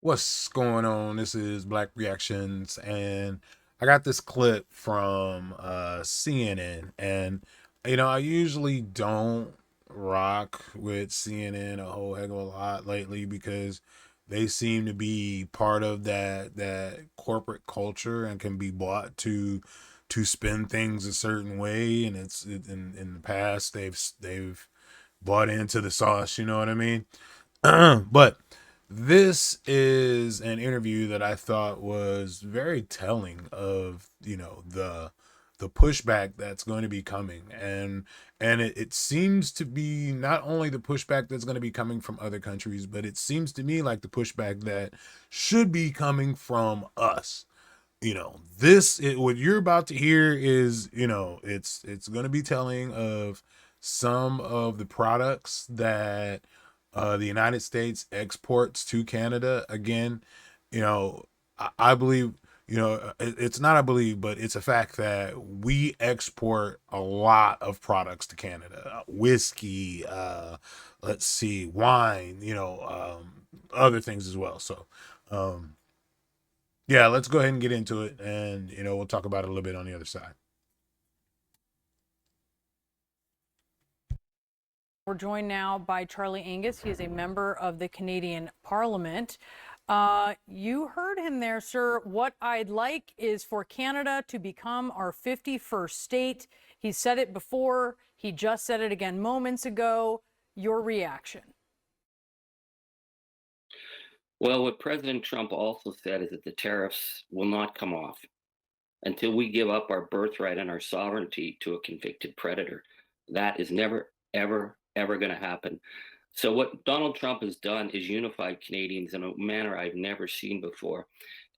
What's going on? This is Black Reactions, and I got this clip from CNN. And I usually don't rock with CNN a whole heck of a lot lately because they seem to be part of that corporate culture and can be bought to spin things a certain way. And in the past they've bought into the sauce. You know what I mean? But this is an interview that I thought was very telling of the pushback that's going to be coming, and it seems to be not only the pushback that's going to be coming from other countries, but it seems to me like the pushback that should be coming from us. What you're about to hear is, it's going to be telling of some of the products that the United States exports to Canada. Again, I believe, it's not I believe, but it's a fact that we export a lot of products to Canada. Whiskey, let's see, wine, other things as well. So, um, yeah, let's go ahead and get into it, and we'll talk about it a little bit on the other side. We're joined now by Charlie Angus. He is a member of the Canadian Parliament. You heard him there, sir. What I'd like is for Canada to become our 51st state. He said it before. He just said it again moments ago. Your reaction? Well, what President Trump also said is that the tariffs will not come off until we give up our birthright and our sovereignty to a convicted predator. That is never, ever, ever going to happen. So, what Donald Trump has done is unified Canadians in a manner I've never seen before.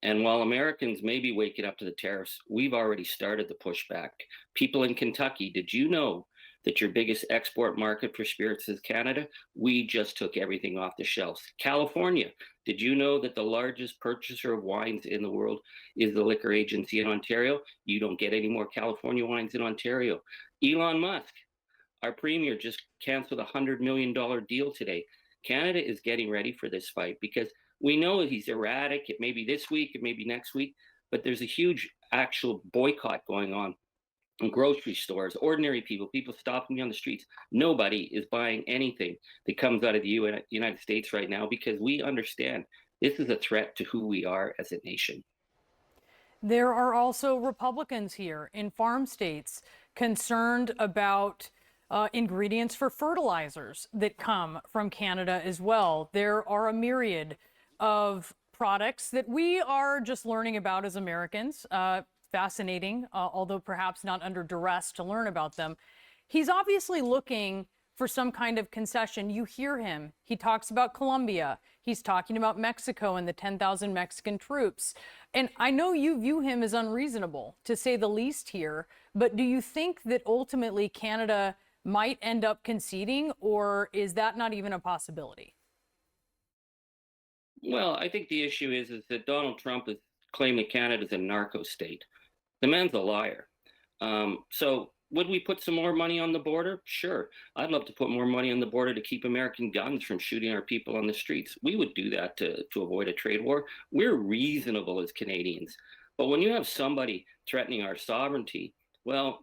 And while Americans may be waking up to the tariffs, we've already started the pushback. People in Kentucky, did you know that your biggest export market for spirits is Canada? We just took everything off the shelves. California, did you know that the largest purchaser of wines in the world is the liquor agency in Ontario? You don't get any more California wines in Ontario. Elon Musk, our premier, just canceled a $100 million deal today. Canada is getting ready for this fight because we know he's erratic. It may be this week, it may be next week, but there's a huge actual boycott going on in grocery stores, ordinary people, people stopping me on the streets. Nobody is buying anything that comes out of the United States right now because we understand this is a threat to who we are as a nation. There are also Republicans here in farm states concerned about ingredients for fertilizers that come from Canada as well. There are a myriad of products that we are just learning about as Americans. Fascinating, although perhaps not under duress to learn about them. He's obviously looking for some kind of concession. You hear him. He talks about Colombia. He's talking about Mexico and the 10,000 Mexican troops. And I know you view him as unreasonable, to say the least here, but do you think that ultimately Canada might end up conceding, or is that not even a possibility? Well, I think the issue is that Donald Trump is claiming Canada's a narco state. The man's a liar. So would we put some more money on the border? Sure. I'd love to put more money on the border to keep American guns from shooting our people on the streets. We would do that to avoid a trade war. We're reasonable as Canadians. But when you have somebody threatening our sovereignty, well,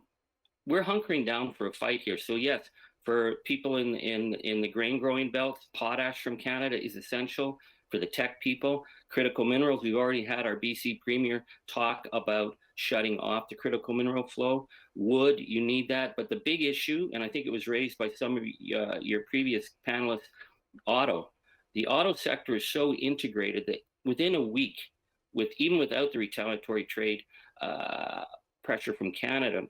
we're hunkering down for a fight here. So yes, for people in the grain growing belts, potash from Canada is essential. For the tech people, critical minerals, we've already had our BC Premier talk about shutting off the critical mineral flow. Wood, you need that. But the big issue, and I think it was raised by some of your previous panelists, auto. The auto sector is so integrated that within a week, even without the retaliatory trade pressure from Canada,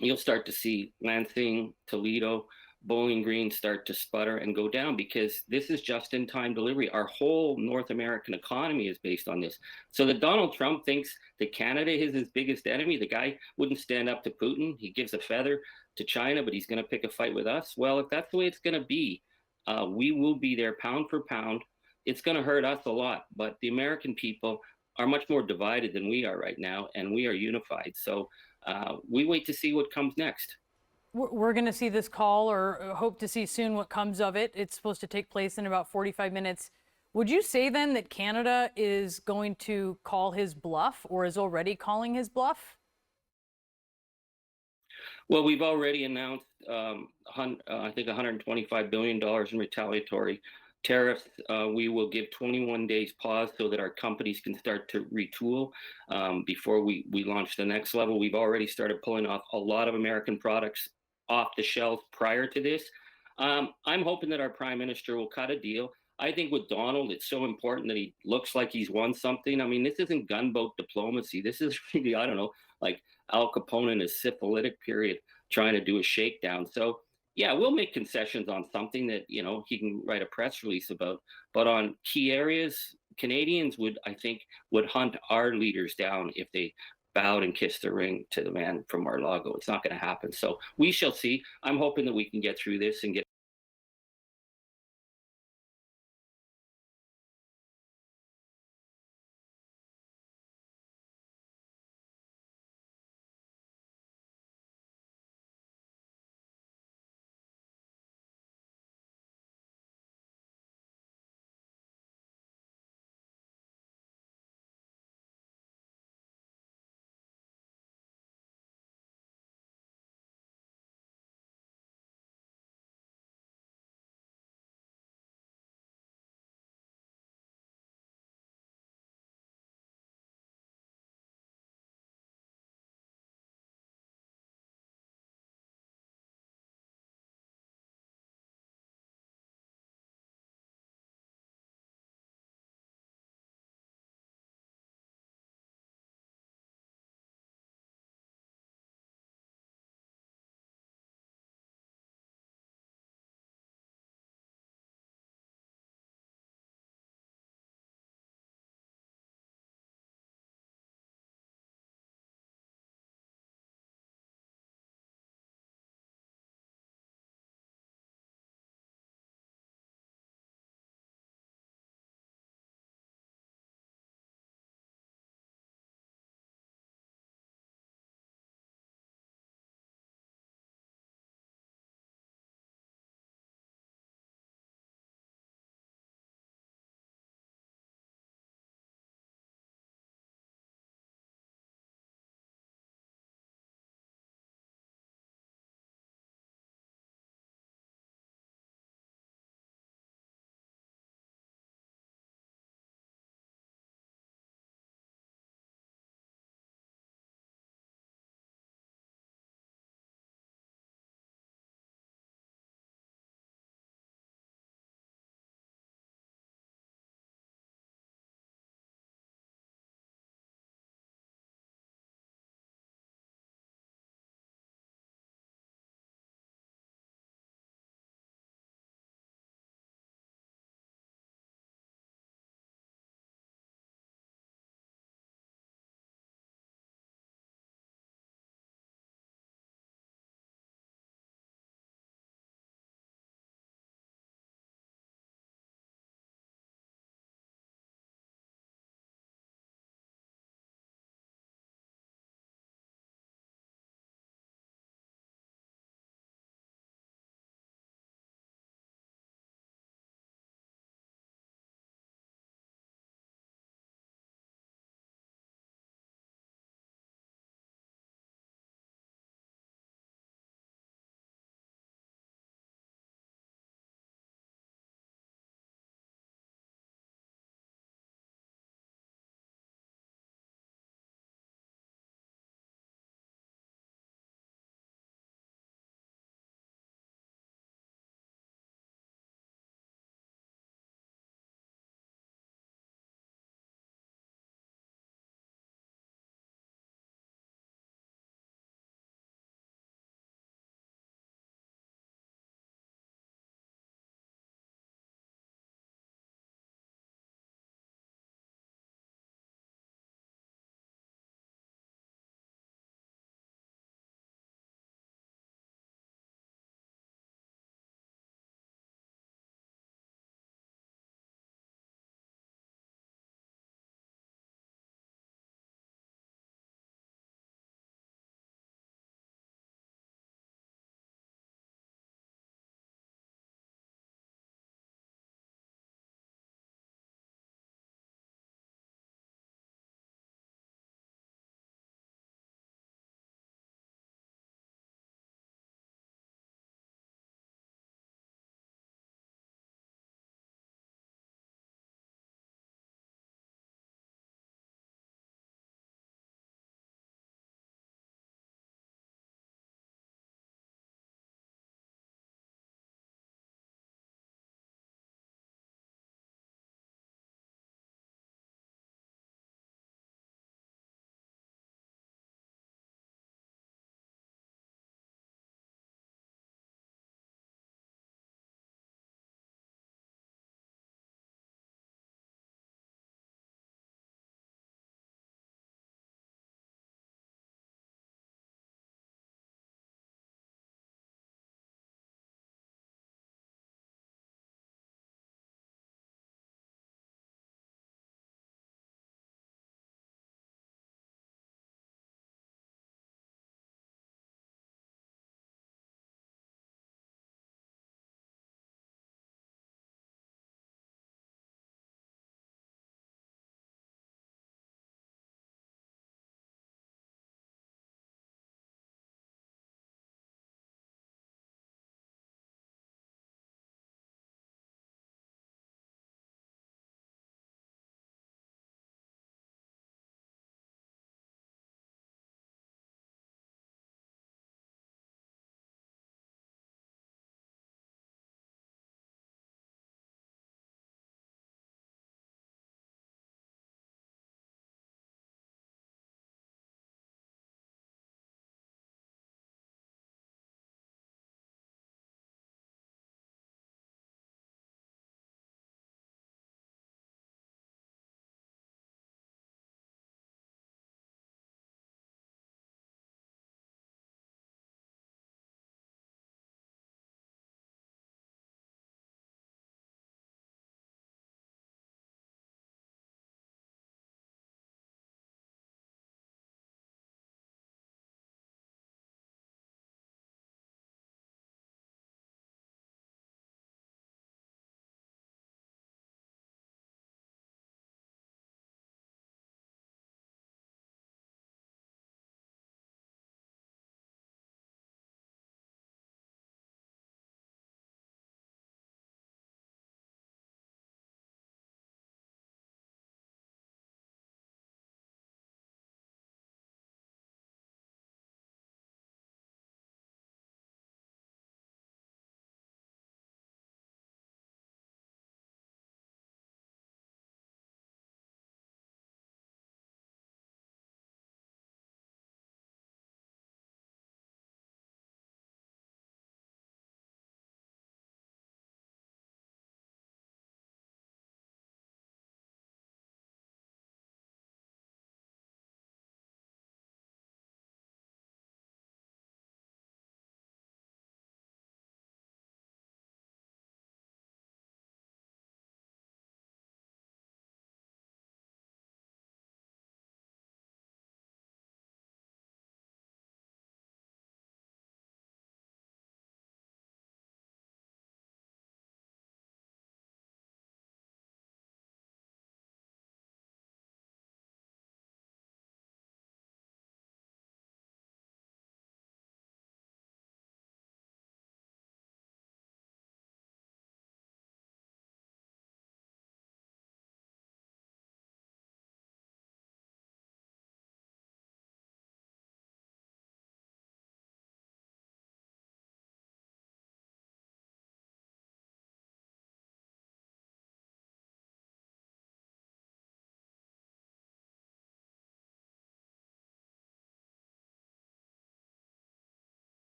you'll start to see Lansing, Toledo, Bowling Green start to sputter and go down because this is just in time delivery. Our whole North American economy is based on this. So that Donald Trump thinks that Canada is his biggest enemy, the guy wouldn't stand up to Putin. He gives a feather to China, but he's going to pick a fight with us. Well, if that's the way it's going to be, we will be there pound for pound. It's going to hurt us a lot, but the American people are much more divided than we are right now, and we are unified. So we wait to see what comes next. We're going to see this call, or hope to see soon what comes of it. It's supposed to take place in about 45 minutes. Would you say then that Canada is going to call his bluff or is already calling his bluff? Well, we've already announced, I think, $125 billion in retaliatory tariffs. We will give 21 days pause so that our companies can start to retool before we launch the next level. We've already started pulling off a lot of American products off the shelf prior to this. I'm hoping that our prime minister will cut a deal. I think with Donald, it's so important that he looks like he's won something. I mean, this isn't gunboat diplomacy. This is really, I don't know, like Al Capone in his syphilitic period trying to do a shakedown. So, yeah, we'll make concessions on something that, he can write a press release about. But on key areas, Canadians would, I think, would hunt our leaders down if they bowed and kissed the ring to the man from Mar-a-Lago. It's not going to happen. So we shall see. I'm hoping that we can get through this and get